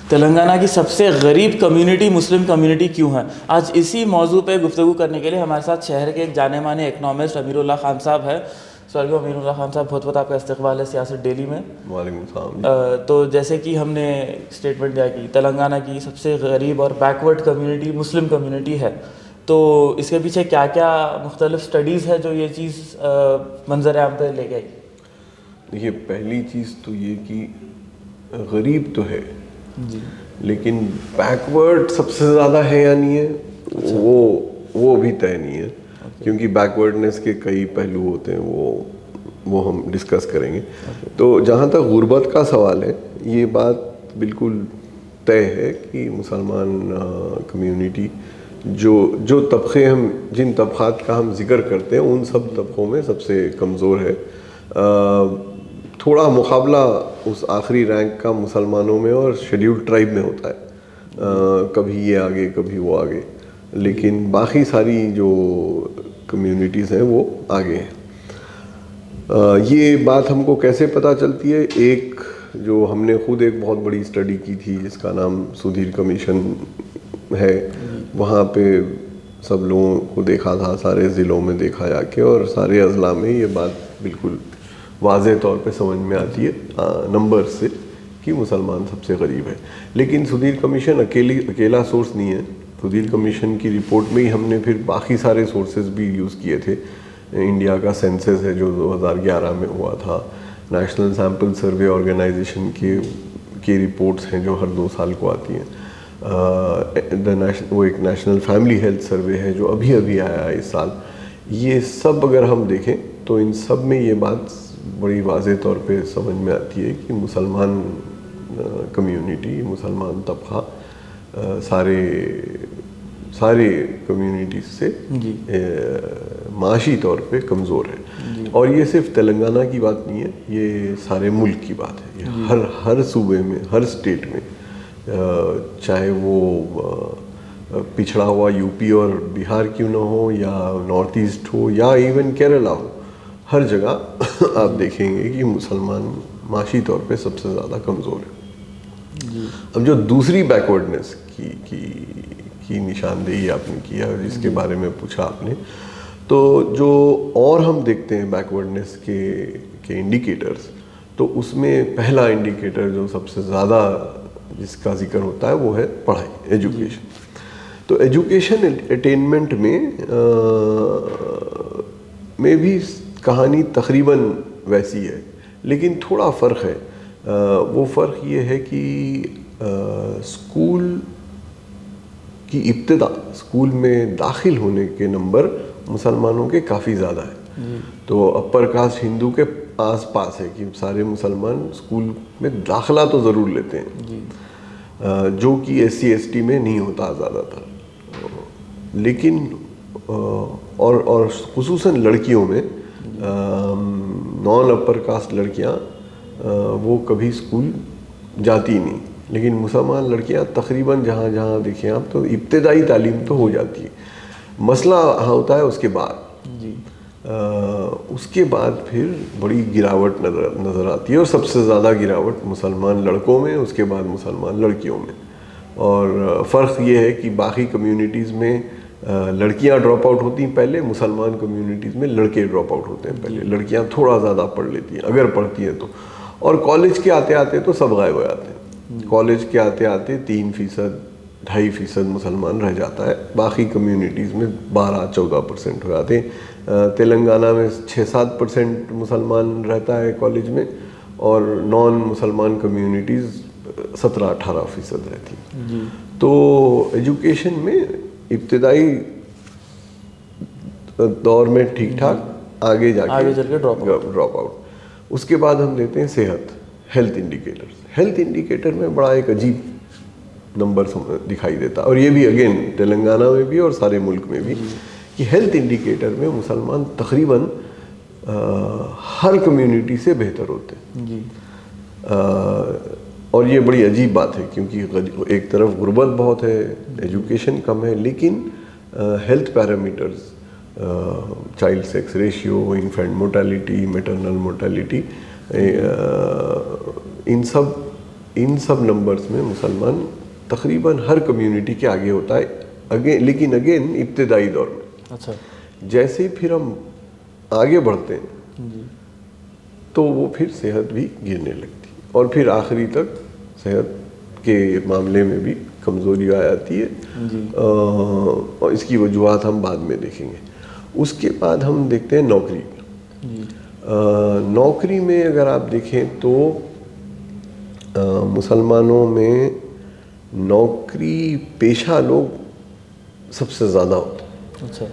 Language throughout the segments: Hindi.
तेलंगाना की सबसे गरीब कम्युनिटी मुस्लिम कम्युनिटी क्यों है? आज इसी मौजू पे गुफ्तगू करने के लिए हमारे साथ शहर के एक जाने माने इकनॉमिस्ट अमीरुल्लाह खान साहब है। स्वर्गीय अमीरुल्लाह खान साहब, बहुत बहुत आपका इस्तकबाल है सियासत डेली में। वालेकुम सलाम। तो जैसे कि हमने स्टेटमेंट दिया कि तेलंगाना की सबसे गरीब और बैकवर्ड कम्युनिटी मुस्लिम कम्युनिटी है, तो इसके पीछे क्या क्या मुख्तलिफ स्टडीज़ है जो ये चीज़ मंजर आम पर ले गई? देखिए, पहली चीज़ तो ये कि गरीब तो है जी। लेकिन बैकवर्ड सबसे ज़्यादा है या नहीं है, अच्छा। वो अभी तय नहीं है। क्योंकि बैकवर्डनेस के कई पहलू होते हैं, वो हम डिस्कस करेंगे। तो जहाँ तक गुर्बत का सवाल है, ये बात बिल्कुल तय है कि मुसलमान कम्युनिटी जो तबक़े हम जिन तबक़ात का हम जिक्र करते हैं, उन सब तबक़ों में सबसे कमज़ोर है। थोड़ा मुकाबला उस आखिरी रैंक का मुसलमानों में और शेड्यूल्ड ट्राइब में होता है। कभी ये आगे कभी वो आगे, लेकिन बाकी सारी जो कम्युनिटीज़ हैं वो आगे हैं। ये बात हमको कैसे पता चलती है? एक जो हमने खुद एक बहुत बड़ी स्टडी की थी जिसका नाम सुधीर कमीशन है, वहाँ पे सब लोगों को देखा था, सारे ज़िलों में देखा जाके, और सारे अजला में ये बात बिल्कुल वाज़े तौर पे समझ में आती है नंबर से कि मुसलमान सबसे गरीब है। लेकिन सुधीर कमीशन अकेला सोर्स नहीं है। सुधीर कमीशन की रिपोर्ट में ही हमने फिर बाकी सारे सोर्सेज भी यूज़ किए थे। इंडिया का सेंसस है जो 2011 में हुआ था, नेशनल सैम्पल सर्वे ऑर्गेनाइजेशन की रिपोर्ट्स हैं जो हर 2 साल को आती हैं। वो एक नेशनल फैमिली हेल्थ सर्वे है जो अभी अभी आया है इस साल। ये सब अगर हम देखें तो इन सब में ये बात बड़ी वाज़े तौर पे समझ में आती है कि मुसलमान कम्युनिटी, मुसलमान तबक़ा सारे कम्युनिटीज़ से माशी तौर पे कमज़ोर है। और ये सिर्फ तेलंगाना की बात नहीं है, ये सारे मुल्क की बात है। ये हर सूबे में, हर स्टेट में, चाहे वो पिछड़ा हुआ यूपी और बिहार क्यों ना हो, या नॉर्थ ईस्ट हो, या इवन केरला हो, हर जगह आप देखेंगे कि मुसलमान माशी तौर पे सबसे ज़्यादा कमज़ोर है। अब जो दूसरी बैकवर्डनेस की निशानदेही आपने किया, जिसके बारे में पूछा आपने, तो जो और हम देखते हैं बैकवर्डनेस के इंडिकेटर्स, तो उसमें पहला इंडिकेटर जो सबसे ज़्यादा जिसका जिक्र होता है वो है पढ़ाई, एजुकेशन। तो एजुकेशन अटेनमेंट में भी कहानी तकरीबन वैसी है, लेकिन थोड़ा फ़र्क है। वो फ़र्क ये है कि स्कूल की इब्तिदा, स्कूल में दाखिल होने के नंबर मुसलमानों के काफ़ी ज़्यादा है। तो अपर कास्ट हिंदू के आसपास है कि सारे मुसलमान स्कूल में दाखिला तो ज़रूर लेते हैं, जो कि SC ST में नहीं होता ज़्यादातर। लेकिन और खुसूसन लड़कियों में, नॉन अपर कास्ट लड़कियां वो कभी स्कूल जाती नहीं, लेकिन मुसलमान लड़कियां तकरीबन जहाँ जहाँ देखें आप, तो इब्तिदाई तालीम तो हो जाती है। मसला होता है उसके बाद। उसके बाद फिर बड़ी गिरावट नज़र आती है, और सबसे ज़्यादा गिरावट मुसलमान लड़कों में, उसके बाद मुसलमान लड़कियों में। और फ़र्क ये है कि बाकी कम्युनिटीज़ में लड़कियां ड्रॉप आउट होती हैं पहले, मुसलमान कम्युनिटीज़ में लड़के ड्रॉप आउट होते हैं पहले। लड़कियां थोड़ा ज़्यादा पढ़ लेती हैं अगर पढ़ती हैं तो, और कॉलेज के आते आते तो सब गायब हो जाते हैं। कॉलेज के आते आते 3%, 2.5% मुसलमान रह जाता है, बाकी कम्युनिटीज़ में 12-14% हो जाते हैं। तेलंगाना में 6-7% मुसलमान रहता है कॉलेज में, और नॉन मुसलमान कम्युनिटीज़ 17-18% रहती हैं। तो एजुकेशन में इब्तिदाई दौर में ठीक ठाक, आगे जाके ड्रॉप आउट। उसके बाद हम लेते हैं सेहत, हेल्थ इंडिकेटर्स। हेल्थ इंडिकेटर में बड़ा एक अजीब नंबर दिखाई देता है, और ये भी अगेन तेलंगाना में भी और सारे मुल्क में भी, कि हेल्थ इंडिकेटर में मुसलमान तकरीबन हर कम्युनिटी से बेहतर होते हैं। और ये बड़ी अजीब बात है, क्योंकि एक तरफ गुर्बत बहुत है, एजुकेशन कम है, लेकिन health parameters, child sex ratio, infant mortality, maternal mortality, इन सब नंबर्स में मुसलमान तकरीबन हर कम्युनिटी के आगे होता है, लेकिन अगेन इब्तदाई दौर में। अच्छा। जैसे ही फिर हम आगे बढ़ते हैं जी। तो वो फिर सेहत भी गिरने लगती है और फिर आखिरी तक सेहत के मामले में भी कमज़ोरी आ जाती है। जी। और इसकी वजूहत हम बाद में देखेंगे। उसके बाद हम देखते हैं नौकरी। जी। नौकरी में अगर आप देखें तो मुसलमानों में नौकरी पेशा लोग सबसे ज़्यादा होते हैं। अच्छा।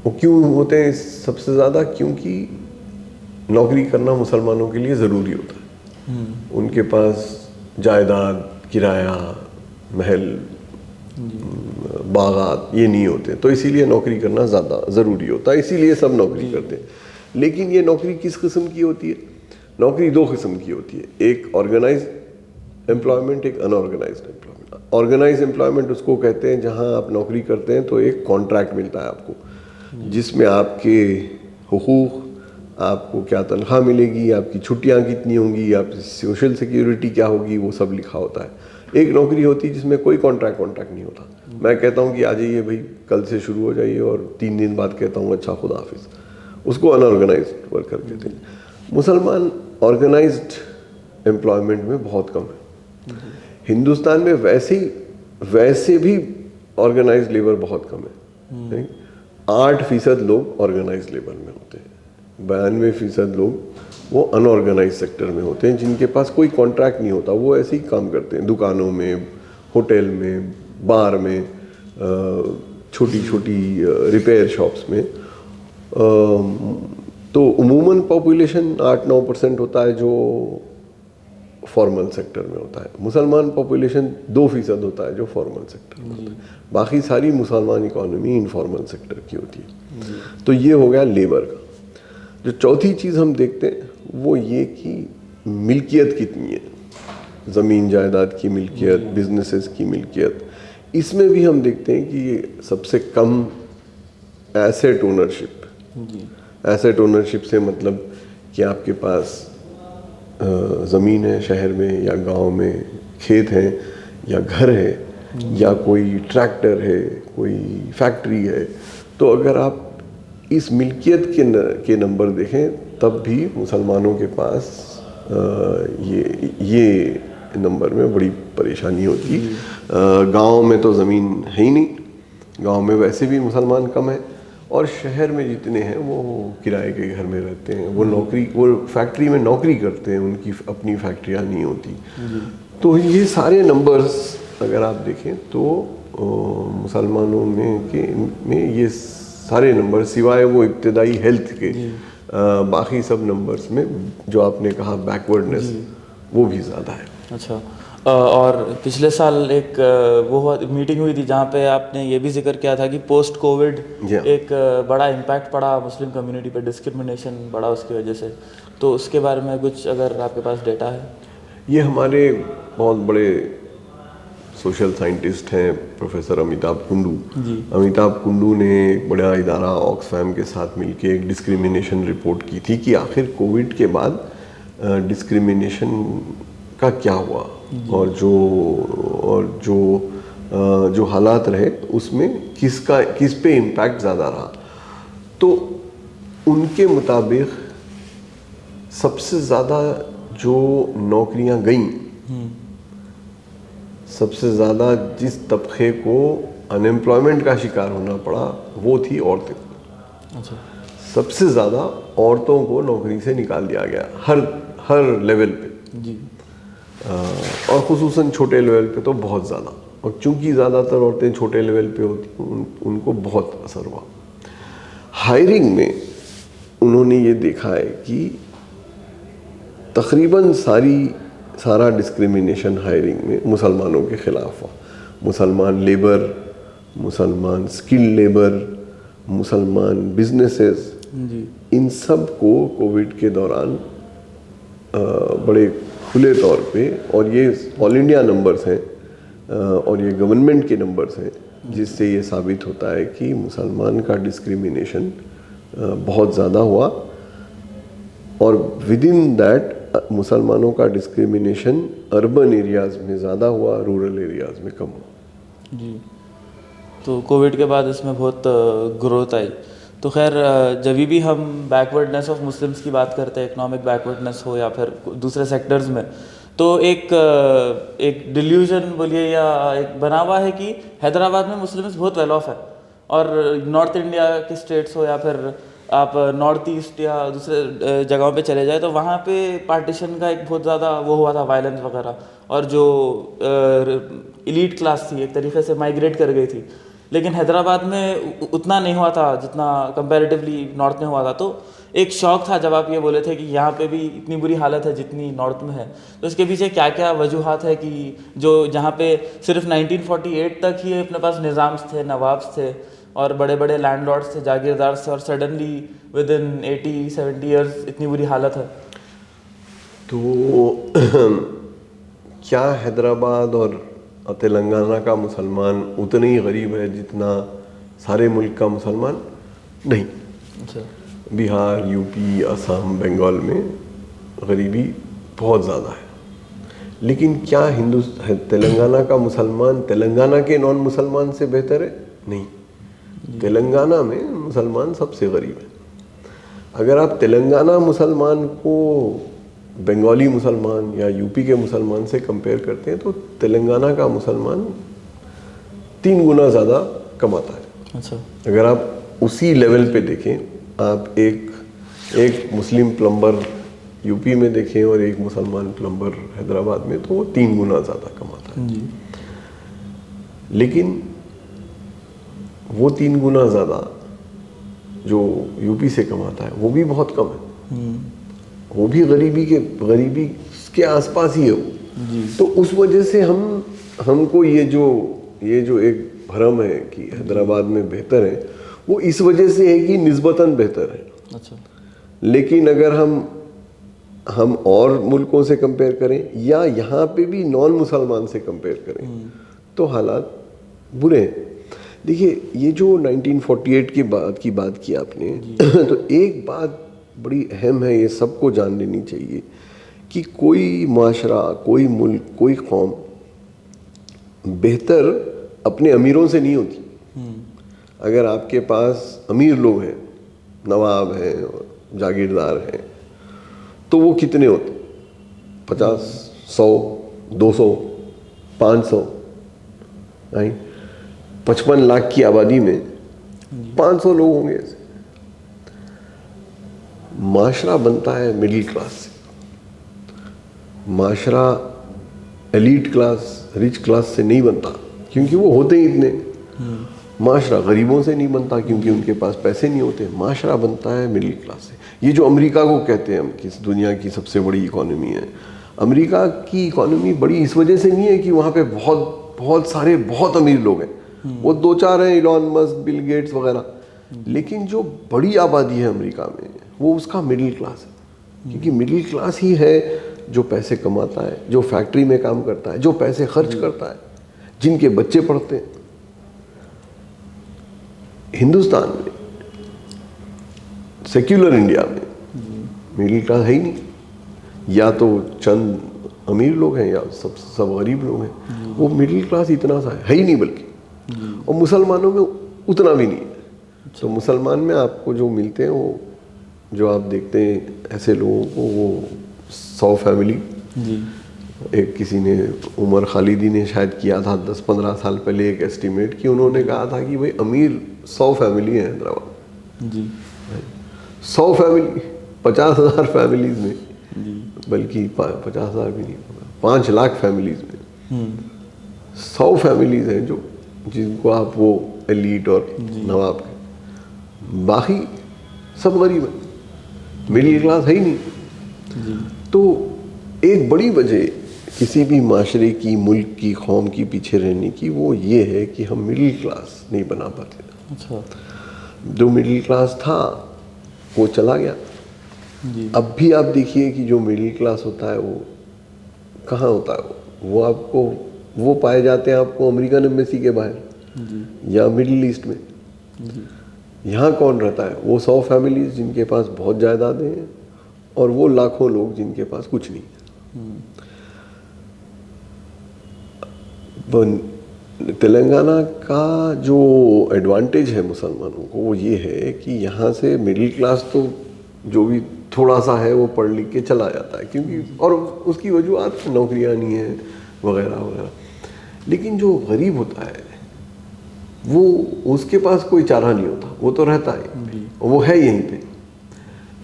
वो क्यों होते हैं सबसे ज़्यादा? क्योंकि नौकरी करना मुसलमानों के लिए ज़रूरी होता है। उनके पास जायदाद, किराया, महल, बागात ये नहीं होते, तो इसीलिए नौकरी करना ज़्यादा ज़रूरी होता है, इसीलिए सब नौकरी करते हैं। लेकिन ये नौकरी किस किस्म की होती है? नौकरी दो किस्म की होती है, एक ऑर्गेनाइज एम्प्लॉयमेंट, एक अनऑर्गेनाइज्ड एम्प्लॉयमेंट। ऑर्गेनाइज एम्प्लॉयमेंट उसको कहते हैं जहां आप नौकरी करते हैं तो एक कॉन्ट्रैक्ट मिलता है आपको, जिसमें आपके हुकूक, आपको क्या तनख्वाह मिलेगी, आपकी छुट्टियां कितनी होंगी, आपकी सोशल सिक्योरिटी क्या होगी, वो सब लिखा होता है। एक नौकरी होती है जिसमें कोई कॉन्ट्रैक्ट नहीं होता। मैं कहता हूँ कि आ जाइए भाई, कल से शुरू हो जाइए, और 3 दिन बाद कहता हूँ अच्छा खुदा हाफिज़। उसको अनऑर्गेनाइज्ड वर्कर कहते हैं। मुसलमान ऑर्गेनाइज्ड एम्प्लॉयमेंट में बहुत कम है। हिंदुस्तान में वैसे भी ऑर्गेनाइज्ड लेबर बहुत कम है। 8% लोग ऑर्गेनाइज्ड लेबर में होते हैं, 92% लोग वो अनऑर्गेनाइज सेक्टर में होते हैं, जिनके पास कोई कॉन्ट्रैक्ट नहीं होता। वो ऐसे ही काम करते हैं, दुकानों में, होटल में, बार में, छोटी छोटी रिपेयर शॉप्स में। तो उमूमन पॉपुलेशन 8-9% होता है जो फॉर्मल सेक्टर में होता है। मुसलमान पॉपुलेशन 2% होता है जो फॉर्मल सेक्टर में होता है। बाकी सारी मुसलमान इकॉनमी इनफॉर्मल सेक्टर की होती है। तो ये हो गया लेबर का। जो चौथी चीज़ हम देखते हैं वो ये कि मिल्कियत कितनी है, ज़मीन जायदाद की मिल्कियत, बिजनेसेस की मिल्कियत। इसमें भी हम देखते हैं कि सबसे कम एसेट ओनरशिप। एसेट ओनरशिप से मतलब कि आपके पास ज़मीन है शहर में या गांव में, खेत है या घर है या कोई ट्रैक्टर है, कोई फैक्ट्री है। तो अगर आप इस मिल्कियत के नंबर देखें तब भी मुसलमानों के पास ये नंबर में बड़ी परेशानी होती है। गांव में तो ज़मीन है ही नहीं, गांव में वैसे भी मुसलमान कम है, और शहर में जितने हैं वो किराए के घर में रहते हैं, वो फैक्ट्री में नौकरी करते हैं, उनकी अपनी फैक्ट्रियाँ नहीं होती। तो ये सारे नंबर्स अगर आप देखें तो मुसलमानों में ये सारे नंबर सिवाय वो इब्तदाई हेल्थ के बाकी सब नंबर्स में जो आपने कहा बैकवर्डनेस, वो भी ज़्यादा है। अच्छा। और पिछले साल एक मीटिंग हुई थी जहाँ पे आपने ये भी जिक्र किया था कि पोस्ट कोविड एक बड़ा इम्पैक्ट पड़ा मुस्लिम कम्युनिटी पे, डिस्क्रिमिनेशन बढ़ा उसकी वजह से। तो उसके बारे में कुछ अगर आपके पास डेटा है? ये हमारे बहुत बड़े सोशल साइंटिस्ट हैं प्रोफेसर अमिताभ कुंडू। अमिताभ कुंडू ने एक बड़ा इदारा ऑक्सफैम के साथ मिलकर एक डिस्क्रिमिनेशन रिपोर्ट की थी कि आखिर कोविड के बाद डिस्क्रिमिनेशन का क्या हुआ, और जो हालात रहे उसमें किस पे इम्पैक्ट ज़्यादा रहा। तो उनके मुताबिक सबसे ज़्यादा जो नौकरियां गईं, सबसे ज़्यादा जिस तबके को अनएम्प्लॉयमेंट का शिकार होना पड़ा वो थी औरतें। अच्छा। सबसे ज़्यादा औरतों को नौकरी से निकाल दिया गया हर लेवल पे जी। और ख़ुसूसन छोटे लेवल पे तो बहुत ज़्यादा। और चूंकि ज़्यादातर औरतें छोटे लेवल पे होती, उनको बहुत असर हुआ। हायरिंग में उन्होंने ये देखा है कि तकरीबन सारा डिस्क्रिमिनेशन हायरिंग में मुसलमानों के ख़िलाफ़ हुआ। मुसलमान लेबर, मुसलमान स्किल्ड लेबर, मुसलमान बिजनेसेस, इन सब को कोविड के दौरान बड़े खुले तौर पे, और ये ऑल इंडिया नंबर्स हैं और ये गवर्नमेंट के नंबर्स हैं, जिससे ये साबित होता है कि मुसलमान का डिस्क्रिमिनेशन बहुत ज़्यादा हुआ। और विद इन दैट मुसलमानों का डिस्क्रिमिनेशन अर्बन एरियाज़ में ज़्यादा हुआ, रूरल एरियाज़ में कम हुआ। जी। तो कोविड के बाद इसमें बहुत ग्रोथ आई। तो खैर जब भी हम बैकवर्डनेस ऑफ मुस्लिम्स की बात करते हैं, इकोनॉमिक बैकवर्डनेस हो या फिर दूसरे सेक्टर्स में, तो एक डिल्यूजन बोलिए या एक बना हुआ है कि हैदराबाद में मुस्लिम्स बहुत वेल ऑफ है, और नॉर्थ इंडिया के स्टेट्स हो या फिर आप नॉर्थ ईस्ट या दूसरे जगहों पे चले जाए तो वहाँ पे पार्टीशन का एक बहुत ज़्यादा वो हुआ था, वायलेंस वगैरह, और जो इलीट क्लास थी एक तरीके से माइग्रेट कर गई थी। लेकिन हैदराबाद में उतना नहीं हुआ था जितना कंपैरेटिवली नॉर्थ में हुआ था। तो एक शौक था जब आप ये बोले थे कि यहाँ पे भी इतनी बुरी हालत है जितनी नॉर्थ में है, तो इसके पीछे क्या क्या वजूहात है कि जो जहाँ पे सिर्फ 1948 तक ही अपने पास निज़ाम्स थे, नवाब्स थे और बड़े बड़े लैंडलॉर्ड्स थे, जागीरदार थे, और सडनली विद इन 80-70 ईयर्स इतनी बुरी हालत है। तो क्या हैदराबाद और तेलंगाना का मुसलमान उतना ही गरीब है जितना सारे मुल्क का मुसलमान? नहीं। अच्छा। बिहार, यूपी, असम, बंगाल में गरीबी बहुत ज़्यादा है। लेकिन क्या तेलंगाना का मुसलमान तेलंगाना के नॉन मुसलमान से बेहतर है? नहीं। तेलंगाना में मुसलमान सबसे गरीब है। अगर आप तेलंगाना मुसलमान को बंगाली मुसलमान या यूपी के मुसलमान से कंपेयर करते हैं तो तेलंगाना का मुसलमान 3 गुना ज़्यादा कमाता है। अच्छा। अगर आप उसी लेवल पे देखें, आप एक मुस्लिम प्लम्बर यूपी में देखें और एक मुसलमान प्लम्बर हैदराबाद में, तो वो 3 गुना ज़्यादा कमाता है। जी। लेकिन वो 3 गुना ज़्यादा जो यूपी से कमाता है वो भी बहुत कम है। वो भी गरीबी के आसपास ही है वो। तो उस वजह से हमको ये जो एक भ्रम है कि हैदराबाद में बेहतर है, वो इस वजह से है कि निस्बतन बेहतर है। अच्छा। लेकिन अगर हम और मुल्कों से कंपेयर करें या यहाँ पे भी नॉन मुसलमान से कंपेयर करें तो हालात बुरे हैं। देखिए, ये जो 1948 के बाद की बात की आपने तो एक बात बड़ी अहम है, ये सबको जान लेनी चाहिए कि कोई माशरा, कोई मुल्क, कोई कौम बेहतर अपने अमीरों से नहीं होती। अगर आपके पास अमीर लोग हैं, नवाब हैं, जागीरदार हैं, तो वो कितने होते? 50, 100, 200, 500, 55 लाख की आबादी में 500 लोग होंगे ऐसे। माशरा बनता है मिडिल क्लास से। माशरा एलीट क्लास, रिच क्लास से नहीं बनता क्योंकि वो होते ही इतने। माशरा गरीबों से नहीं बनता क्योंकि उनके पास पैसे नहीं होते। माशरा बनता है मिडिल क्लास से। ये जो अमेरिका को कहते हैं हम कि दुनिया की सबसे बड़ी इकोनॉमी है, अमेरिका की इकोनॉमी बड़ी इस वजह से नहीं है कि वहाँ पे बहुत सारे बहुत अमीर लोग हैं। वो 2-4 हैं, इलॉन मस्क, बिल गेट्स वगैरह। लेकिन जो बड़ी आबादी है अमेरिका में वो उसका मिडिल क्लास है, क्योंकि मिडिल क्लास ही है जो पैसे कमाता है, जो फैक्ट्री में काम करता है, जो पैसे खर्च करता है, जिनके बच्चे पढ़ते हैं। हिंदुस्तान में, सेक्युलर इंडिया में मिडिल क्लास है ही नहीं। या तो चंद अमीर लोग हैं या सब गरीब लोग हैं। वो मिडिल क्लास इतना सा है ही नहीं, बल्कि और मुसलमानों में उतना भी नहीं है। तो मुसलमान में आपको जो मिलते हैं, वो जो आप देखते हैं ऐसे लोगों को, वो 100 फैमिली। एक किसी ने, उमर खालिदी ने शायद किया था 10-15 साल पहले एक एस्टिमेट कि उन्होंने कहा था कि भाई अमीर 100 फैमिली है हैदराबाद। 100 फैमिली, 50,000 फैमिलीज में, बल्कि 50,000 भी नहीं, 5 लाख फैमिलीज में 100 फैमिलीज हैं जो जिनको आप वो एलीट और नवाब हैं। बाकी सब गरीब है, मिडिल क्लास है ही नहीं। तो एक बड़ी वजह किसी भी माशरे की, मुल्क की, कौम की पीछे रहने की वो ये है कि हम मिडिल क्लास नहीं बना पाते। अच्छा। जो मिडिल क्लास था वो चला गया। अब भी आप देखिए कि जो मिडिल क्लास होता है वो कहाँ होता है? वो आपको वो पाए जाते हैं आपको अमेरिकन एम्बेसी के बाहर या मिडिल ईस्ट में। यहाँ कौन रहता है? वो 100 फैमिलीज जिनके पास बहुत जायदादें हैं और वो लाखों लोग जिनके पास कुछ नहीं है। तेलंगाना का जो एडवांटेज है मुसलमानों को वो ये है कि यहाँ से मिडिल क्लास तो जो भी थोड़ा सा है वो पढ़ लिख के चला जाता है, क्योंकि और उसकी वजूहत नौकरियाँ नहीं है वगैरह वगैरह। लेकिन जो गरीब होता है वो उसके पास कोई चारा नहीं होता, वो तो रहता है, वो है यहीं पे।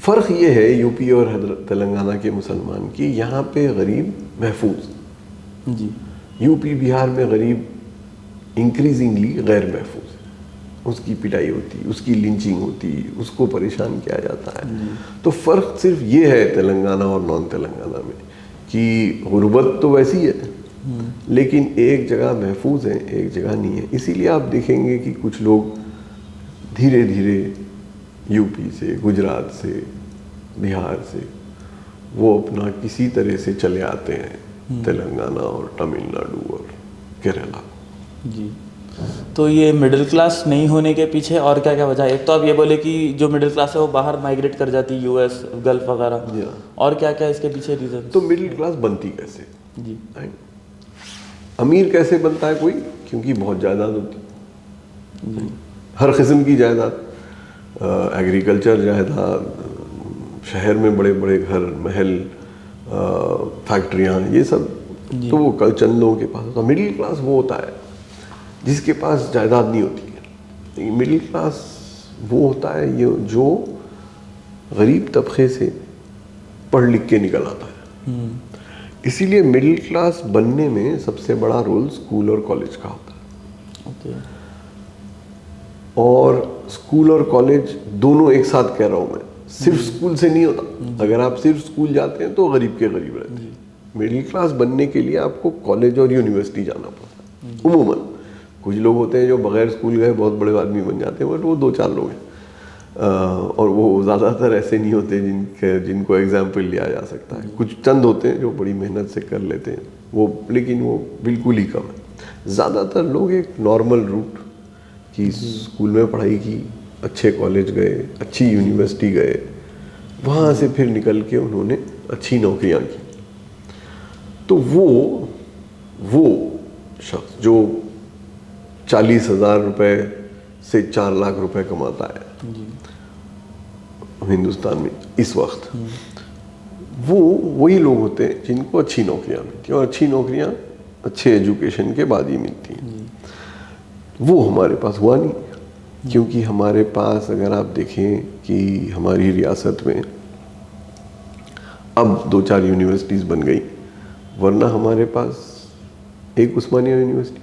फ़र्क ये है यूपी और तेलंगाना के मुसलमान की, यहाँ पे गरीब महफूज जी। यूपी बिहार में गरीब इंक्रीजिंगली गैर महफूज, उसकी पिटाई होती, उसकी लिंचिंग होती, उसको परेशान किया जाता है। तो फ़र्क सिर्फ ये है तेलंगाना और नॉन तेलंगाना में कि गुर्बत तो वैसी है लेकिन एक जगह महफूज है, एक जगह नहीं है। इसीलिए आप देखेंगे कि कुछ लोग धीरे धीरे यूपी से, गुजरात से, बिहार से वो अपना किसी तरह से चले आते हैं तेलंगाना और तमिलनाडु और केरला। जी। तो ये मिडिल क्लास नहीं होने के पीछे और क्या क्या वजह है? एक तो आप ये बोले कि जो मिडिल क्लास है वो बाहर माइग्रेट कर जाती है, यूएस, गल्फ वगैरह, और क्या क्या इसके पीछे रीजन? तो मिडिल क्लास बनती कैसे? जी। अमीर कैसे बनता है कोई? क्योंकि बहुत जायदाद होती, हर किस्म की जायदाद, एग्रीकल्चर जायदाद, शहर में बड़े बड़े घर, महल, फैक्ट्रियाँ, ये सब तो वो कल चंद लोगों के पास होता। मिडिल क्लास वो होता है जिसके पास जायदाद नहीं होती है। मिडिल क्लास वो होता है ये जो गरीब तबके से पढ़ लिख के निकल आता है। इसीलिए मिडिल क्लास बनने में सबसे बड़ा रोल स्कूल और कॉलेज का होता है। ओके। और स्कूल और कॉलेज दोनों एक साथ कह रहा हूँ मैं, सिर्फ स्कूल से नहीं होता। अगर आप सिर्फ स्कूल जाते हैं तो गरीब के गरीब रहते हैं। मिडिल क्लास बनने के लिए आपको कॉलेज और यूनिवर्सिटी जाना पड़ता है। उमूमन कुछ लोग होते हैं जो बगैर स्कूल गए बहुत बड़े आदमी बन जाते हैं, बट वो 2-4 लोग हैं। और वो ज़्यादातर ऐसे नहीं होते जिनको एग्जाम्पल लिया जा सकता है। कुछ चंद होते हैं जो बड़ी मेहनत से कर लेते हैं वो, लेकिन वो बिल्कुल ही कम है। ज़्यादातर लोग एक नॉर्मल रूट की स्कूल में पढ़ाई की, अच्छे कॉलेज गए, अच्छी यूनिवर्सिटी गए, वहाँ से फिर निकल के उन्होंने अच्छी नौकरियाँ की। तो वो शख्स जो 40,000 रुपये से 4 लाख रुपए कमाता है हिंदुस्तान में इस वक्त, वो वही लोग होते हैं जिनको अच्छी नौकरियां मिलती हैं, और अच्छी नौकरियां अच्छे एजुकेशन के बाद ही मिलती हैं। वो हमारे पास हुआ नहीं, क्योंकि हमारे पास अगर आप देखें कि हमारी रियासत में अब 2-4 यूनिवर्सिटीज़ बन गई, वरना हमारे पास एक उस्मानिया यूनिवर्सिटी,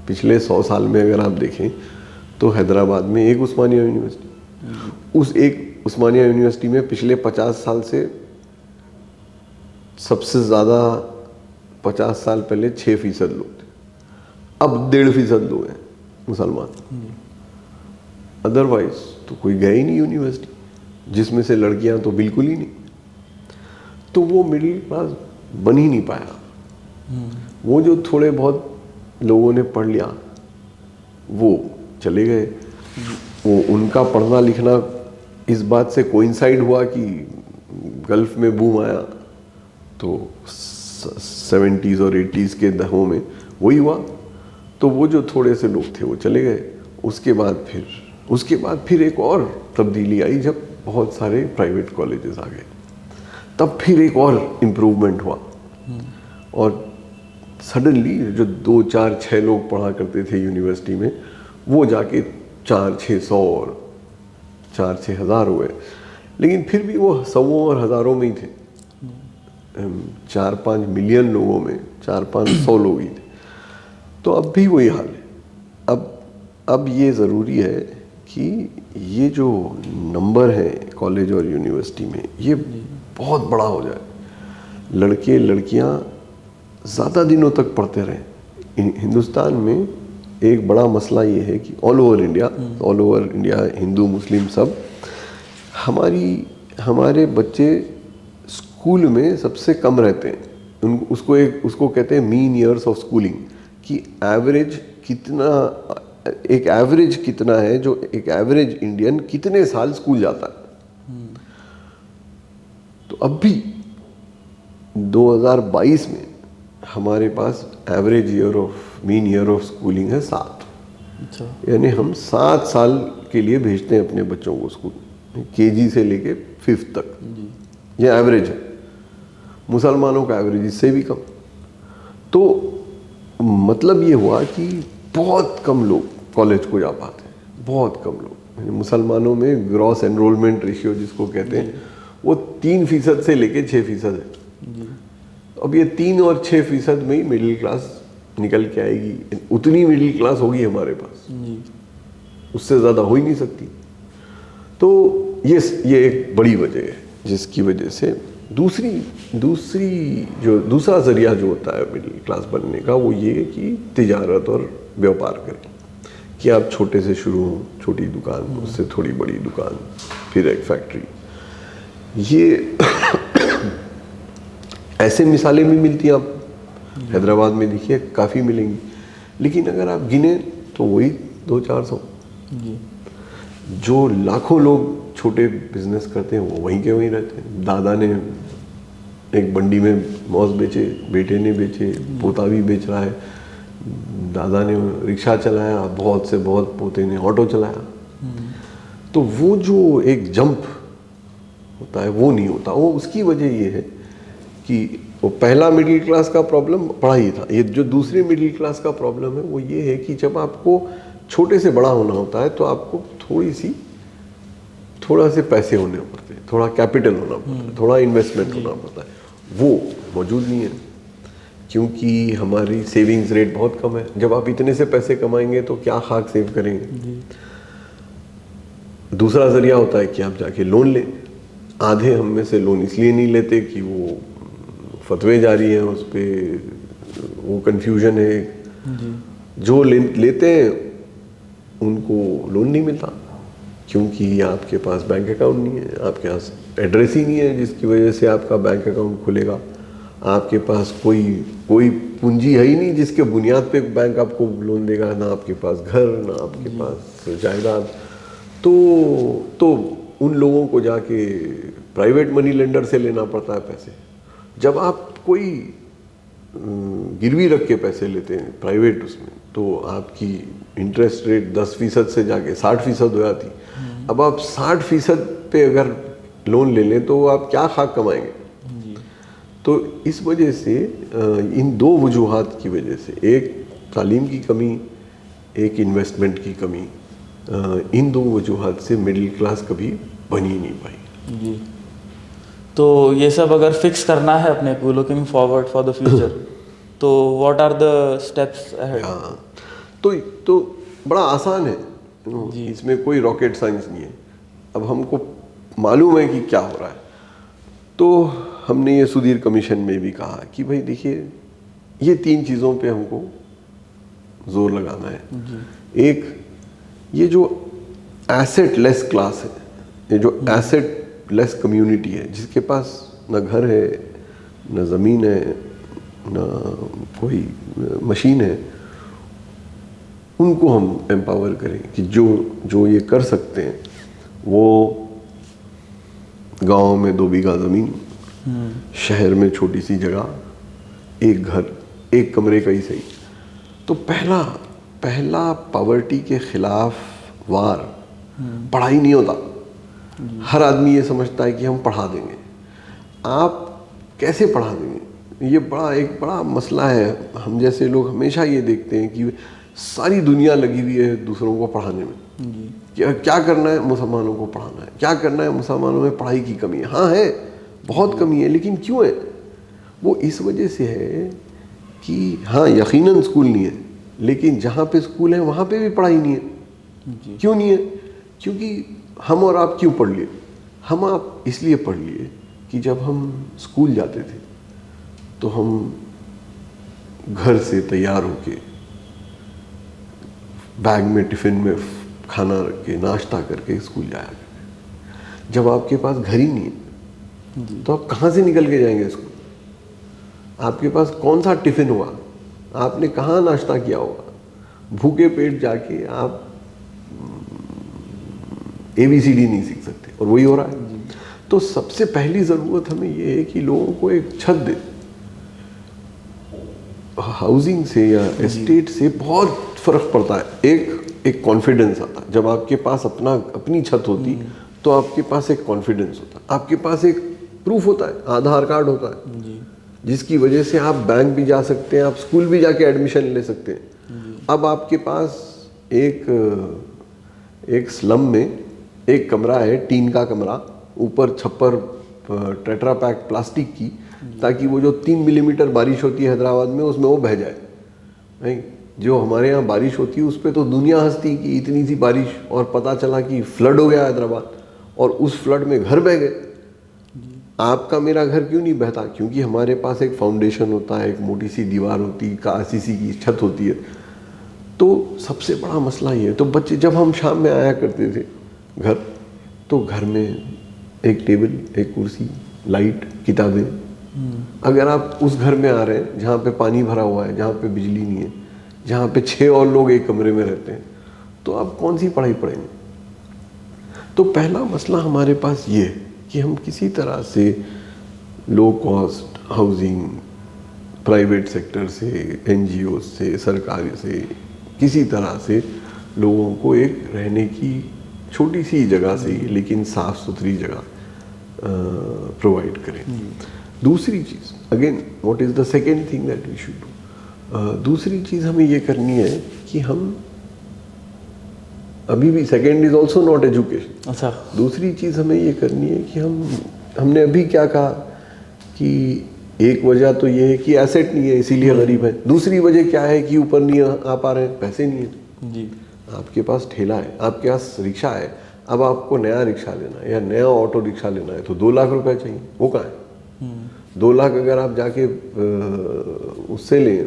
पिछले 100 साल में अगर आप देखें तो हैदराबाद में एक उस्मानिया यूनिवर्सिटी, उस एक उस्मानिया यूनिवर्सिटी में पिछले 50 साल से सबसे ज़्यादा 50 साल पहले 6% लोग थे, अब 1.5% लोग हैं मुसलमान। अदरवाइज तो कोई गए ही नहीं यूनिवर्सिटी, जिसमें से लड़कियां तो बिल्कुल ही नहीं। तो वो मिडिल क्लास बन ही नहीं पाया। वो जो थोड़े बहुत लोगों ने पढ़ लिया वो चले गए। वो उनका पढ़ना लिखना इस बात से कोइंसाइड हुआ कि गल्फ में बूम आया, तो 70s और 80s के दहाकों में वही हुआ। तो वो जो थोड़े से लोग थे वो चले गए। उसके बाद फिर एक और तब्दीली आई जब बहुत सारे प्राइवेट कॉलेजेस आ गए, तब फिर एक और इम्प्रूवमेंट हुआ। और सडनली जो 2-4-6 लोग पढ़ा करते थे यूनिवर्सिटी में, वो जाके 400-600 और 4-6 हज़ार हुए। लेकिन फिर भी वो सौों और हज़ारों में ही थे। 4-5 मिलियन लोगों में 400-500 लोग ही थे। तो अब भी वही हाल है। अब ये ज़रूरी है कि ये जो नंबर है कॉलेज और यूनिवर्सिटी में, ये बहुत बड़ा हो जाए, लड़के लड़कियां ज़्यादा दिनों तक पढ़ते रहें। हिंदुस्तान में एक बड़ा मसला ये है कि ऑल ओवर इंडिया हिंदू मुस्लिम सब, हमारे बच्चे स्कूल में सबसे कम रहते हैं। उसको कहते हैं मीन ईयर्स ऑफ स्कूलिंग, कि एक एवरेज कितना है, जो एक एवरेज इंडियन कितने साल स्कूल जाता है। तो अब भी 2022 में हमारे पास average mean year of schooling है 7। अच्छा। यानी हम 7 साल के लिए भेजते हैं अपने बच्चों को स्कूल, केजी से लेके 5th तक। ये एवरेज है। मुसलमानों का एवरेज इससे भी कम। तो मतलब ये हुआ कि बहुत कम लोग कॉलेज को जा पाते हैं, बहुत कम लोग। मुसलमानों में ग्रॉस एनरोलमेंट रेशियो जिसको कहते हैं वो 3% से लेके 6% है। अब ये 3 और 6% में ही मिडिल क्लास निकल के आएगी। उतनी मिडिल क्लास होगी हमारे पास, उससे ज़्यादा हो ही नहीं सकती। तो ये एक बड़ी वजह है जिसकी वजह से दूसरा जरिया जो होता है मिडिल क्लास बनने का वो ये कि तिजारत और व्यापार करें, कि आप छोटे से शुरू हो, छोटी दुकान, उससे थोड़ी बड़ी दुकान, फिर एक फैक्ट्री। ये ऐसे मिसालें भी मिलती हैं, आप हैदराबाद में देखिए काफ़ी मिलेंगी। लेकिन अगर आप गिने तो वही 200-400। जो लाखों लोग छोटे बिजनेस करते हैं वो वहीं के वहीं रहते हैं। दादा ने एक मंडी में मौज बेचे, बेटे ने बेचे, पोता भी बेच रहा है। दादा ने रिक्शा चलाया, बहुत से बहुत पोते ने ऑटो चलाया। तो वो जो एक जंप होता है वो नहीं होता। वो उसकी वजह ये है कि वो पहला मिडिल क्लास का प्रॉब्लम पढ़ाई था। ये जो दूसरे मिडिल क्लास का प्रॉब्लम है वो ये है कि जब आपको छोटे से बड़ा होना होता है तो आपको थोड़ा से पैसे होने पड़ते हैं, थोड़ा कैपिटल होना पड़ता है, थोड़ा इन्वेस्टमेंट होना पड़ता है। वो मौजूद नहीं है क्योंकि हमारी सेविंग्स रेट बहुत कम है। जब आप इतने से पैसे कमाएंगे तो क्या खाक सेव करेंगे। दूसरा जरिया होता है कि आप जाके लोन लें। आधे हम में से लोन इसलिए नहीं लेते कि वो फतवे जारी हैं, उस पर वो कन्फ्यूजन है। जो लेते हैं उनको लोन नहीं मिलता क्योंकि आपके पास बैंक अकाउंट नहीं है, आपके पास एड्रेस ही नहीं है जिसकी वजह से आपका बैंक अकाउंट खुलेगा। आपके पास कोई पूंजी है ही नहीं जिसके बुनियाद पे बैंक आपको लोन देगा। ना आपके पास घर, ना आपके पास जायदाद। तो उन लोगों को जाके प्राइवेट मनी लेंडर से लेना पड़ता है पैसे। जब आप कोई गिरवी रख के पैसे लेते हैं प्राइवेट उसमें, तो आपकी इंटरेस्ट रेट 10% से जाके 60% हो जाती। अब आप 60% पे अगर लोन ले लें तो आप क्या खाक कमाएंगे। तो इस वजह से इन दो वजूहात की वजह से, एक तालीम की कमी, एक इन्वेस्टमेंट की कमी, इन दो वजूहात से मिडिल क्लास कभी बन ही नहीं पाई। जी। तो ये सब अगर फिक्स करना है अपने को, looking forward for the future, तो what are the steps ahead? हाँ, तो बड़ा आसान है, इसमें कोई रॉकेट साइंस नहीं है। अब हमको मालूम है कि क्या हो रहा है, तो हमने ये सुधीर कमीशन में भी कहा कि भाई देखिए, ये 3 चीज़ों पे हमको जोर लगाना है। एक, ये जो एसेट लेस क्लास है, ये जो एसेट लेस कम्युनिटी है, जिसके पास न घर है, न ज़मीन है, न कोई मशीन है, उनको हम एम्पावर करें कि जो ये कर सकते हैं वो गांव में 2 बीघा ज़मीन, शहर में छोटी सी जगह, एक घर, एक कमरे का ही सही। तो पहला पॉवर्टी के खिलाफ वार पढ़ाई नहीं होता। हर आदमी ये समझता है कि हम पढ़ा देंगे। आप कैसे पढ़ा देंगे, ये एक बड़ा मसला है। हम जैसे लोग हमेशा ये देखते हैं कि सारी दुनिया लगी हुई है दूसरों को पढ़ाने में। क्या करना है, मुसलमानों को पढ़ाना है। क्या करना है, मुसलमानों में पढ़ाई की कमी है। हाँ है, बहुत कमी है, लेकिन क्यों है? वो इस वजह से है कि हाँ, यकीनन स्कूल नहीं है, लेकिन जहाँ पे स्कूल है वहाँ पे भी पढ़ाई नहीं है। क्यों नहीं है? क्योंकि हम और आप क्यों पढ़ लिए? हम आप इसलिए पढ़ लिए कि जब हम स्कूल जाते थे तो हम घर से तैयार होके बैग में, टिफ़िन में खाना रख के, नाश्ता करके स्कूल जाया करते। जब आपके पास घर ही नहीं है तो आप कहाँ से निकल के जाएंगे स्कूल? आपके पास कौन सा टिफ़िन हुआ? आपने कहाँ नाश्ता किया होगा? भूखे पेट जाके आप ABCD नहीं सीख सकते, और वही हो रहा है। तो सबसे पहली ज़रूरत हमें ये है कि लोगों को एक छत दे। हाउसिंग से या एस्टेट से बहुत फ़र्क पड़ता है। एक कॉन्फिडेंस आता है जब आपके पास अपनी छत होती, तो आपके पास एक कॉन्फिडेंस होता है, आपके पास एक प्रूफ होता है, आधार कार्ड होता है जी। जिसकी वजह से आप बैंक भी जा सकते हैं, आप स्कूल भी जाके एडमिशन ले सकते हैं। अब आपके पास एक स्लम में एक कमरा है, टीन का कमरा, ऊपर छप्पर टेट्रा पैक प्लास्टिक की, ताकि वो जो 3 मिलीमीटर बारिश होती है हैदराबाद में उसमें वो बह जाए। नहीं, जो हमारे यहाँ बारिश होती है उस पर तो दुनिया हंसती कि इतनी सी बारिश, और पता चला कि फ्लड हो गया हैदराबाद, और उस फ्लड में घर बह गए। आपका मेरा घर क्यों नहीं बहता? क्योंकि हमारे पास एक फाउंडेशन होता है, एक मोटी सी दीवार होती है, आरसीसी की छत होती है। तो सबसे बड़ा मसला ये है। तो बच्चे जब हम शाम में आया करते थे घर, तो घर में एक टेबल, एक कुर्सी, लाइट, किताबें। अगर आप उस घर में आ रहे हैं जहाँ पे पानी भरा हुआ है, जहाँ पे बिजली नहीं है, जहाँ पे 6 और लोग एक कमरे में रहते हैं, तो आप कौन सी पढ़ाई पढ़ेंगे? तो पहला मसला हमारे पास ये है कि हम किसी तरह से low cost housing, private sector से, एनजीओ से, सरकार से, किसी तरह से लोगों को एक रहने की छोटी सी जगह से, लेकिन साफ़ सुथरी जगह प्रोवाइड करें। दूसरी चीज़, again what is the second thing that we should do, दूसरी चीज़ हमें ये करनी है कि हम अभी भी, second is also not education. अच्छा। दूसरी चीज़ हमें ये करनी है कि हमने अभी क्या कहा कि एक वजह तो ये है कि एसेट नहीं है इसीलिए गरीब है। दूसरी वजह क्या है कि ऊपर नहीं आ पा रहे हैं, पैसे नहीं है जी। आपके पास ठेला है, आपके पास रिक्शा है, अब आपको नया रिक्शा लेना है या नया ऑटो रिक्शा लेना है तो 2 लाख रुपए चाहिए। वो कहाँ है? 2 लाख अगर आप जाके उससे लें,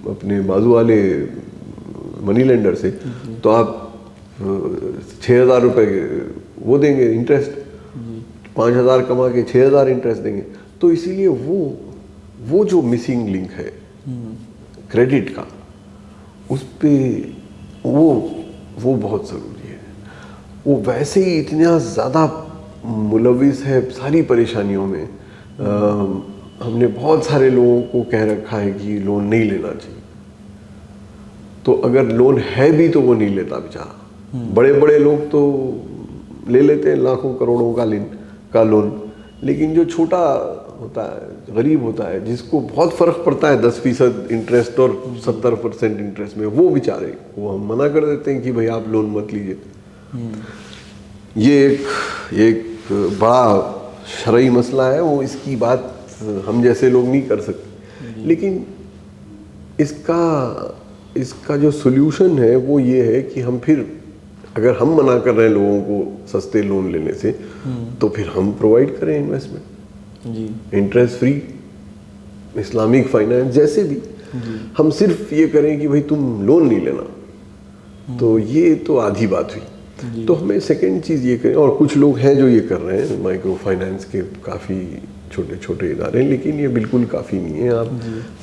अपने बाजू वाले मनी लेंडर से, तो आप 6,000 रुपये वो देंगे इंटरेस्ट, 5,000 कमा के 6,000 इंटरेस्ट देंगे। तो इसीलिए वो जो मिसिंग लिंक है क्रेडिट का, उस पे वो बहुत ज़रूरी है। वो वैसे ही इतना ज़्यादा मुलविस है सारी परेशानियों में। हमने बहुत सारे लोगों को कह रखा है कि लोन नहीं लेना चाहिए, तो अगर लोन है भी तो वो नहीं लेता बेचारा। बड़े बड़े लोग तो ले लेते हैं लाखों करोड़ों का लोन, लेकिन जो छोटा होता है, गरीब होता है, जिसको बहुत फ़र्क पड़ता है 10% इंटरेस्ट और 70% इंटरेस्ट में, वो बेचारे वो हम मना कर देते हैं कि भाई आप लोन मत लीजिए। ये एक बड़ा शरई मसला है, वो इसकी बात हम जैसे लोग नहीं कर सकते। लेकिन इसका जो सोल्यूशन है वो ये है कि हम फिर, अगर हम मना कर रहे हैं लोगों को सस्ते लोन लेने से, तो फिर हम प्रोवाइड करें इन्वेस्टमेंट जी, इंटरेस्ट फ्री, इस्लामिक फाइनेंस जैसे भी। हम सिर्फ ये करें कि भाई तुम लोन नहीं लेना, तो ये तो आधी बात हुई। तो हमें सेकंड चीज़ ये करें, और कुछ लोग हैं जो ये कर रहे हैं, माइक्रो फाइनेंस के काफ़ी छोटे छोटे इदारे, लेकिन ये बिल्कुल काफ़ी नहीं है। आप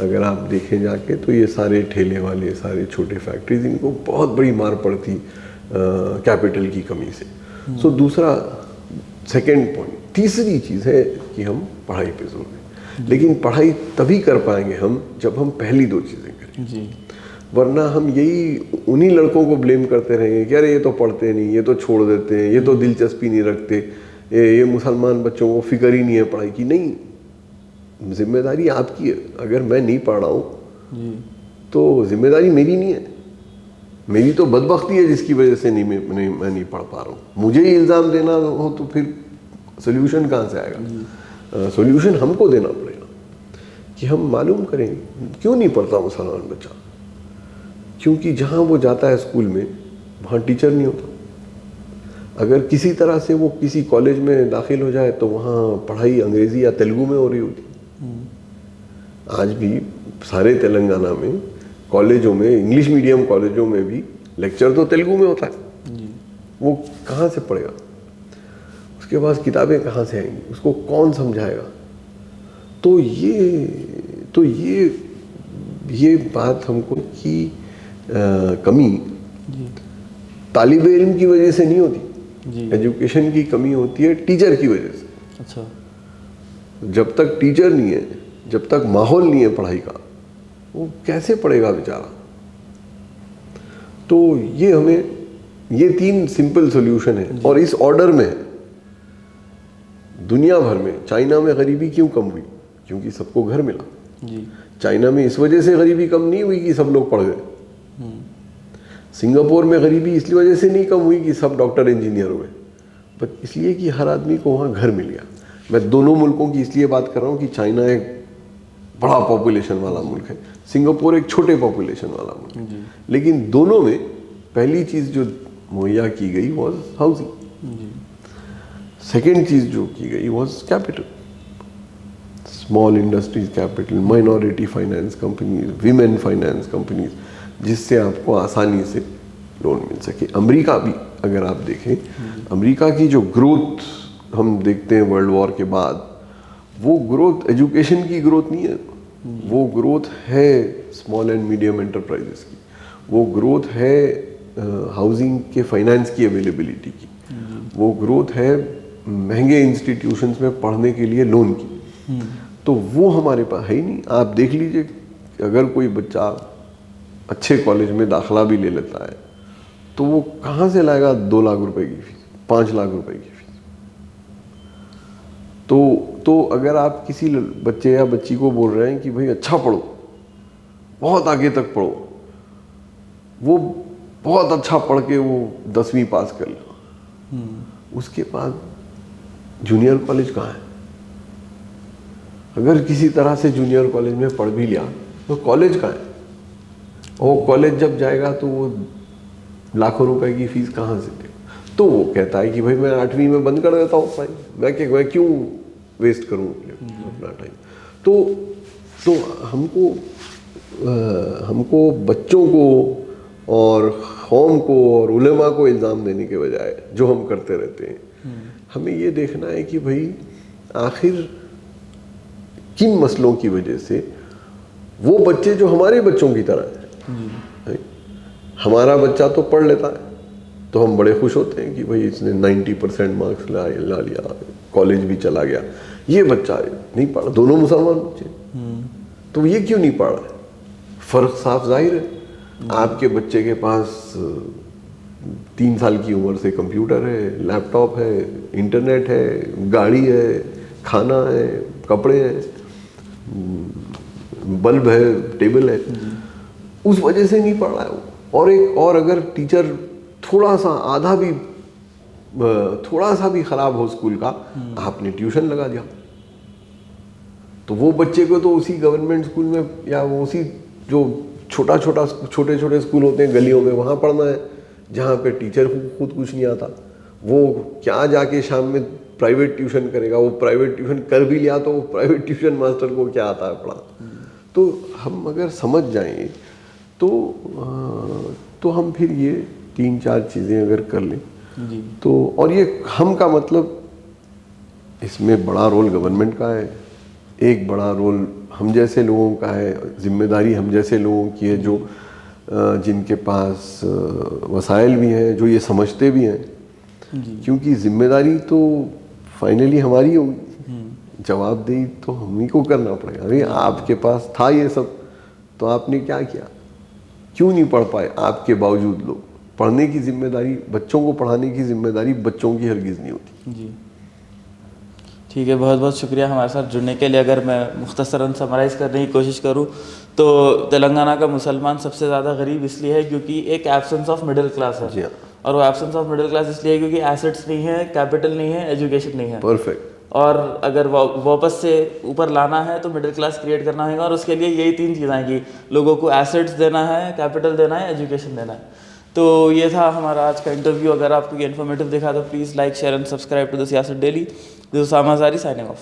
अगर आप देखें जाके तो ये सारे ठेले वाले, सारे छोटे फैक्ट्रीज, इनको बहुत बड़ी मार पड़ती कैपिटल की कमी से। सो दूसरा सेकंड पॉइंट, तीसरी चीज़ है कि हम पढ़ाई पे जोर दें। लेकिन पढ़ाई तभी कर पाएंगे हम जब हम पहली 2 चीज़ें करें जी। वरना हम यही उन्हीं लड़कों को ब्लेम करते रहेंगे कि अरे ये तो पढ़ते नहीं, ये तो छोड़ देते हैं, ये तो दिलचस्पी नहीं रखते, ये मुसलमान बच्चों को फिक्र ही नहीं है पढ़ाई की। नहीं, जिम्मेदारी आपकी है। अगर मैं नहीं पढ़ रहा हूँ तो जिम्मेदारी मेरी नहीं है, मेरी तो बदबख्ती है जिसकी वजह से मैं नहीं पढ़ पा रहा हूँ। मुझे ही इल्ज़ाम देना हो तो फिर सोल्यूशन कहाँ से आएगा? सोल्यूशन हमको देना पड़ेगा कि हम मालूम करें क्यों नहीं पढ़ता मुसलमान बच्चा। क्योंकि जहाँ वो जाता है स्कूल में, वहाँ टीचर नहीं होता। अगर किसी तरह से वो किसी कॉलेज में दाखिल हो जाए तो वहाँ पढ़ाई अंग्रेज़ी या तेलुगु में हो रही होती। आज भी सारे तेलंगाना में कॉलेजों में, इंग्लिश मीडियम कॉलेजों में भी लेक्चर तो तेलुगु में होता है। वो कहाँ से पढ़ेगा? उसके पास किताबें कहाँ से आएंगी? उसको कौन समझाएगा? तो ये बात हमको की कमी तालिब इल्म की वजह से नहीं होती, जी। एजुकेशन की कमी होती है टीचर की वजह से। अच्छा। जब तक टीचर नहीं है, जब तक माहौल नहीं है पढ़ाई का, वो कैसे पढ़ेगा बेचारा। तो ये हमें, ये 3 सिंपल सॉल्यूशन है और इस ऑर्डर में है। दुनिया भर में चाइना में गरीबी क्यों कम हुई? क्योंकि सबको घर मिला। जी। चाइना में इस वजह से गरीबी कम नहीं हुई कि सब लोग पढ़ गए। सिंगापुर में गरीबी इसलिए वजह से नहीं कम हुई कि सब डॉक्टर इंजीनियर हुए, बट इसलिए कि हर आदमी को वहाँ घर मिल गया। मैं दोनों मुल्कों की इसलिए बात कर रहा हूँ कि चाइना एक बड़ा पॉपुलेशन वाला मुल्क है, सिंगापुर एक छोटे पॉपुलेशन वाला मुल्क है, लेकिन दोनों में पहली चीज़ जो मुहैया की गई वॉज हाउसिंग। सेकेंड चीज़ जो की गई was capital, small industries capital, minority finance companies, women finance companies, जिससे आपको आसानी से लोन मिल सके। अमेरिका भी अगर आप देखें, अमेरिका की जो ग्रोथ हम देखते हैं वर्ल्ड वॉर के बाद, वो ग्रोथ एजुकेशन की ग्रोथ नहीं है, वो ग्रोथ है स्मॉल एंड मीडियम एंटरप्राइजेस की, वो ग्रोथ है हाउसिंग के फाइनेंस की अवेलेबिलिटी की, वो ग्रोथ है महंगे इंस्टीट्यूशंस में पढ़ने के लिए लोन की। तो वो हमारे पास है ही नहीं। आप देख लीजिए, अगर कोई बच्चा अच्छे कॉलेज में दाखिला भी ले लेता है तो वो कहाँ से लाएगा 2 लाख रुपए की फीस, 5 लाख रुपए की फीस। तो अगर आप किसी बच्चे या बच्ची को बोल रहे हैं कि भाई अच्छा पढ़ो, बहुत आगे तक पढ़ो, वो बहुत अच्छा पढ़ के वो 10वीं पास कर ले, उसके बाद जूनियर कॉलेज कहाँ है? अगर किसी तरह से जूनियर कॉलेज में पढ़ भी लिया तो कॉलेज कहाँ है? और कॉलेज जब जाएगा तो वो लाखों रुपए की फीस कहाँ से देगा? तो वो कहता है कि भाई मैं 8वीं में बंद कर देता हूँ पढ़ाई, मैं क्यों वेस्ट करूँ अपना टाइम। तो हमको बच्चों को और कौम को और उलेमा को इल्ज़ाम देने के बजाय, जो हम करते रहते हैं, हमें ये देखना है कि भाई आखिर किन मसलों की वजह से वो बच्चे जो हमारे बच्चों की तरह हैं, हमारा बच्चा तो पढ़ लेता है तो हम बड़े खुश होते हैं कि भाई इसने 90% मार्क्स ला लिया, कॉलेज भी चला गया, ये बच्चा नहीं पढ़ा, दोनों मुसलमान बच्चे, तो ये क्यों नहीं पढ़ रहा है? फ़र्क साफ जाहिर है। आपके बच्चे के पास 3 साल की उम्र से कंप्यूटर है, लैपटॉप है, इंटरनेट है, गाड़ी है, खाना है, कपड़े हैं, बल्ब है, टेबल है, उस वजह से नहीं पढ़ रहा है वो। और अगर टीचर थोड़ा सा भी खराब हो स्कूल का, आपने ट्यूशन लगा दिया, तो वो बच्चे को तो उसी गवर्नमेंट स्कूल में या वो उसी जो छोटे छोटे स्कूल होते हैं गलियों में, वहाँ पढ़ना है, जहाँ पे टीचर खुद कुछ नहीं आता। वो क्या जाके शाम में प्राइवेट ट्यूशन करेगा? वो प्राइवेट ट्यूशन कर भी लिया तो वो प्राइवेट ट्यूशन मास्टर को क्या आता है पढ़ा? तो हम अगर समझ जाएं तो हम फिर ये 3-4 चीज़ें अगर कर लें तो, और ये हम का मतलब, इसमें बड़ा रोल गवर्नमेंट का है, एक बड़ा रोल हम जैसे लोगों का है, जिम्मेदारी हम जैसे लोगों की है, जो जिनके पास वसाइल भी हैं, जो ये समझते भी हैं, क्योंकि जिम्मेदारी तो फाइनली हमारी होगी, जवाबदेही तो हम ही को करना पड़ेगा। अरे आपके पास था ये सब, तो आपने क्या किया? क्यों नहीं पढ़ पाए? आपके बावजूद लोग पढ़ने की जिम्मेदारी, बच्चों को पढ़ाने की जिम्मेदारी बच्चों की हरगिज़ नहीं होती। जी ठीक है, बहुत बहुत शुक्रिया हमारे साथ जुड़ने के लिए। अगर मैं मुख्तसरन समराइज़ करने की कोशिश करूं तो तेलंगाना का मुसलमान सबसे ज़्यादा गरीब इसलिए है क्योंकि एक एब्सेंस ऑफ मिडिल क्लास है। जी हाँ। और वो एब्सेंस ऑफ मिडिल क्लास इसलिए है क्योंकि एसेट्स नहीं है, कैपिटल नहीं है, एजुकेशन नहीं है। परफेक्ट। और अगर वापस से ऊपर लाना है तो मिडिल क्लास क्रिएट करना होगा, और उसके लिए यही 3 चीज़ें हैं कि लोगों को एसेट्स देना है, कैपिटल देना है, एजुकेशन देना है। तो ये था हमारा आज का इंटरव्यू। अगर आपको ये इन्फॉर्मेटिव दिखा तो please like, share and subscribe to the Siyasat daily. This is Usama Zari signing of.